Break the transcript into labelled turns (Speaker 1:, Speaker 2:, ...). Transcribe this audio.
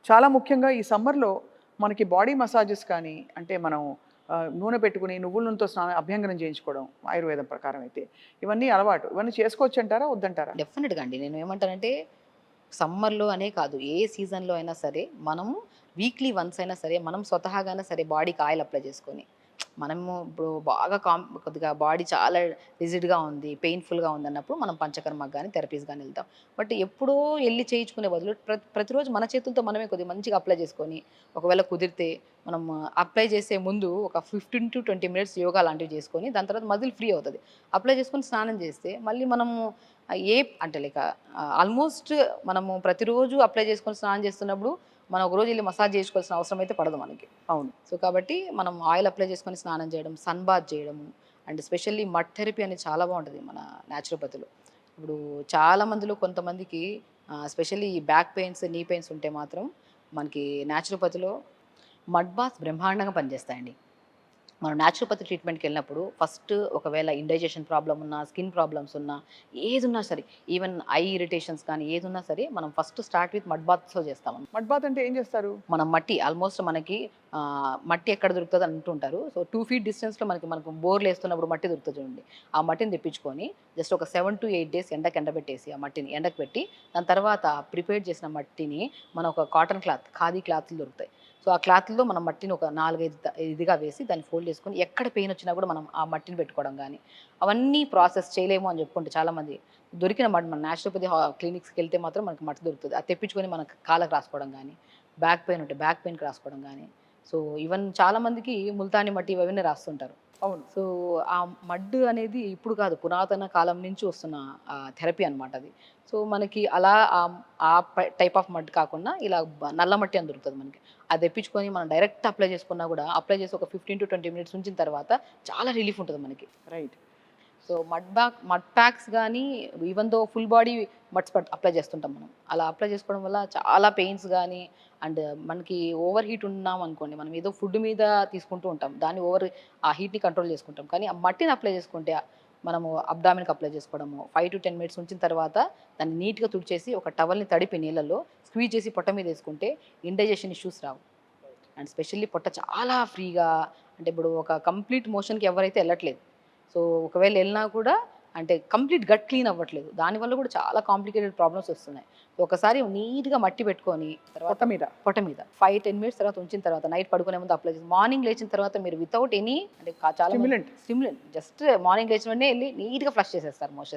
Speaker 1: చాలా ముఖ్యంగా ఈ సమ్మర్‌లో మనకి బాడీ మసాజెస్ కానీ, అంటే మనం నూనె పెట్టుకొని నువ్వుల నూనెతో అభ్యంగనం చేయించుకోవడం ఆయుర్వేదం ప్రకారం అయితే. ఇవన్నీ అలవాటు. ఇవన్నీ చేసుకోవచ్చంటారా? వద్దంటారా?
Speaker 2: డెఫినిట్‌గా అండి. నేను ఏమంటానంటే సమ్మర్‌లో అనే కాదు, ఏ సీజన్‌లో అయినా సరే మనము వీక్లీ వన్స్ అయినా సరే మనం స్వతహాగానే సరే బాడీకి ఆయిల్ అప్లై చేసుకొని, మనము ఇప్పుడు బాగా కొద్దిగా బాడీ చాలా రిజిడ్‌గా ఉంది, పెయిన్‌ఫుల్‌గా ఉందన్నప్పుడు మనం పంచకర్మకి గాని, థెరపీస్ గాని ఎళ్తాం. బట్ ఎప్పుడో ఎళ్లి చేయించుకునే బదులు ప్రతిరోజు మన చేతులతో మనమే కొద్దిగా మంచిగా అప్లై చేసుకొని, ఒకవేళ కుదిరితే మనం అప్లై చేసే ముందు ఒక 15-20 మినిట్స్ యోగా లాంటివి చేసుకొని, దాని తర్వాత మజిల్ ఫ్రీ అవుతది. అప్లై చేసుకొని స్నానం చేస్తే మళ్ళీ మనము ఏ అంటే లైక్ ఆల్మోస్ట్ మనము ప్రతిరోజు అప్లై చేసుకొని స్నానం చేస్తున్నప్పుడు మనం ఒకరోజు ఎళ్లి మసాజ్ చేయించుకోవాల్సిన అవసరం అయితే పడదు మనకి.
Speaker 1: అవును.
Speaker 2: సో, కాబట్టి మనం ఆయిల్ అప్లై చేసుకొని స్నానం చేయడం, సన్ బాత్ చేయడము అండ్ స్పెషల్లీ మడ్ థెరపీ అనేది చాలా బావుంటది మన న్యాచురోపతిలో. ఇప్పుడు చాలా మందిలో కొంతమందికి స్పెషల్లీ ఈ బ్యాక్ పెయిన్స్, నీ పెయిన్స్ ఉంటే మాత్రం మనకి న్యాచురోపతిలో మడ్ బాత్స్ బ్రహ్మాండంగా పనిచేస్తాయండి. మనం న్యాచురోపతి ట్రీట్మెంట్‌కెళ్ళినప్పుడు ఫస్ట్ ఒకవేళ ఇండైజెషన్ ప్రాబ్లమ్ ఉన్నా, స్కిన్ ప్రాబ్లమ్స్ ఉన్నా, ఏదున్నా సరే, ఈవెన్ ఐ ఇరిటేషన్స్ కానీ ఏదున్నా సరే మనం ఫస్ట్ స్టార్ట్ విత్ మడ్ బాత్స్‌తో చేస్తాం.
Speaker 1: మడ్ బాత్ అంటే ఏం చేస్తారు?
Speaker 2: మనం మట్టి ఆల్మోస్ట్ మనకి మట్టి ఎక్కడ దొరుకుతది అంటుంటారు. సో, 2 ఫీట్ డిస్టెన్స్‌లో మనకు బోర్‌లేస్తున్నప్పుడు మట్టి దొరుకుతది చూడండి. ఆ మట్టిని తెప్పించుకొని జస్ట్ ఒక 7-8 డేస్ ఎండకి ఎండబెట్టేసి ఆ మట్టిని ఎండకు పెట్టి, దాని తర్వాత ప్రిపేర్ చేసిన మట్టిని మనం ఒక కాటన్ క్లాత్, ఖాదీ క్లాత్‌లు దొరుకుతాయి. సో, ఆ క్లాత్‌లో మనం మట్టిని ఒక 4, 5 ఇదిగా వేసి దాన్ని ఫోల్డ్ చేసుకొని ఎక్కడ పెయిన్ వచ్చినా కూడా మనం ఆ మట్టిని పెట్టుకోవడం గానీ, అవన్నీ ప్రాసెస్ చేయలేము అని చెప్పుకుంటే చాలామంది దొరికిన మట్టి మన న్యాచురోపతి క్లినిక్స్‌కెళ్తే మాత్రం మనకు మట్టి దొరుకుతది. అది తెప్పించుకొని మన కాళ్ళకి రాసుకోవడం గానీ, బ్యాక్ పెయిన్ ఉంటే బ్యాక్ పెయిన్‌కి రాసుకోవడం గానీ, సో, ఈవెన్ చాలామందికి ముల్తానీ మట్టి ఇవన్నీ రాస్తుంటారు.
Speaker 1: అవును.
Speaker 2: సో, ఆ మడ్డు అనేది ఇప్పుడు కాదు, పురాతన కాలం నుంచి వస్తున్న థెరపీ అనమాట అది. సో, మనకి అలా ఆ టైప్ ఆఫ్ మడ్ కాకుండా ఇలా నల్ల మట్టి అని దొరుకుతది మనకి. అది తెప్పించుకొని మనం డైరెక్ట్ అప్లై చేసుకున్నా గూడా, అప్లై చేసి ఒక 15-20 మినిట్స్ ఉంచిన తర్వాత చాలా రిలీఫ్ ఉంటది మనకి.
Speaker 1: రైట్.
Speaker 2: సో, మడ్ ప్యాక్స్ గానీ, even though full body muds apply చేస్తుంటాం మనం. అలా అప్లై చేసుకోవడం వల్ల చాలా పెయిన్స్ గానీ, అండ్ మనకి ఓవర్ హీట్ ఉన్నామనుకోండి, మనం ఏదో ఫుడ్ మీద తీసుకుంటూ ఉంటాం. దాన్ని ఆ హీట్‌ని కంట్రోల్ చేసుకుంటాం. కానీ ఆ మట్టిని అప్లై చేసుకుంటే మనము అబ్డామెన్‌కి అప్లై చేసుకోవడము, 5-10 మినిట్స్ ఉంచిన తర్వాత దాన్ని నీట్‌గా తుడిచేసి ఒక టవల్‌ని తడిపి నీళ్ళలో స్క్వీజ్ చేసి పొట్ట మీద యేసుకుంటే ఇండైజెషన్ ఇష్యూస్ రావు. అండ్ స్పెషల్లీ పొట్ట చాలా ఫ్రీగా, అంటే ఇప్పుడు ఒక కంప్లీట్ మోషన్‌కి ఎవరైతే ఎళ్ళట్లేదు. సో, ఒకవేళ ఎళ్ళినా కూడా అంటే కంప్లీట్ గట్ క్లీన్ అవ్వట్లేదు. దానివల్ల కూడా చాలా కాంప్లికేటెడ్ ప్రాబ్లమ్స్ వస్తున్నాయి. ఒకసారి నీట్‌గా మట్టి పెట్టుకొని తర్వాత
Speaker 1: పొట్ట మీద.
Speaker 2: పొట్ట మీద 5-10 మినిట్స్ తర్వాత ఉంచిన తర్వాత నైట్ పడుకునే ముందు అప్లై చేసి మార్నింగ్ లేచిన తర్వాత మీరు వితౌట్ ఎనీ అంటే చాలా మంది
Speaker 1: స్టిమ్యులెంట్.
Speaker 2: స్టిమ్యులెంట్ జస్ట్ మార్నింగ్ లేచిన వెంటనే ఎళ్లి నీట్‌గా ఫ్లష్ చేసేస్తారు మోషన్.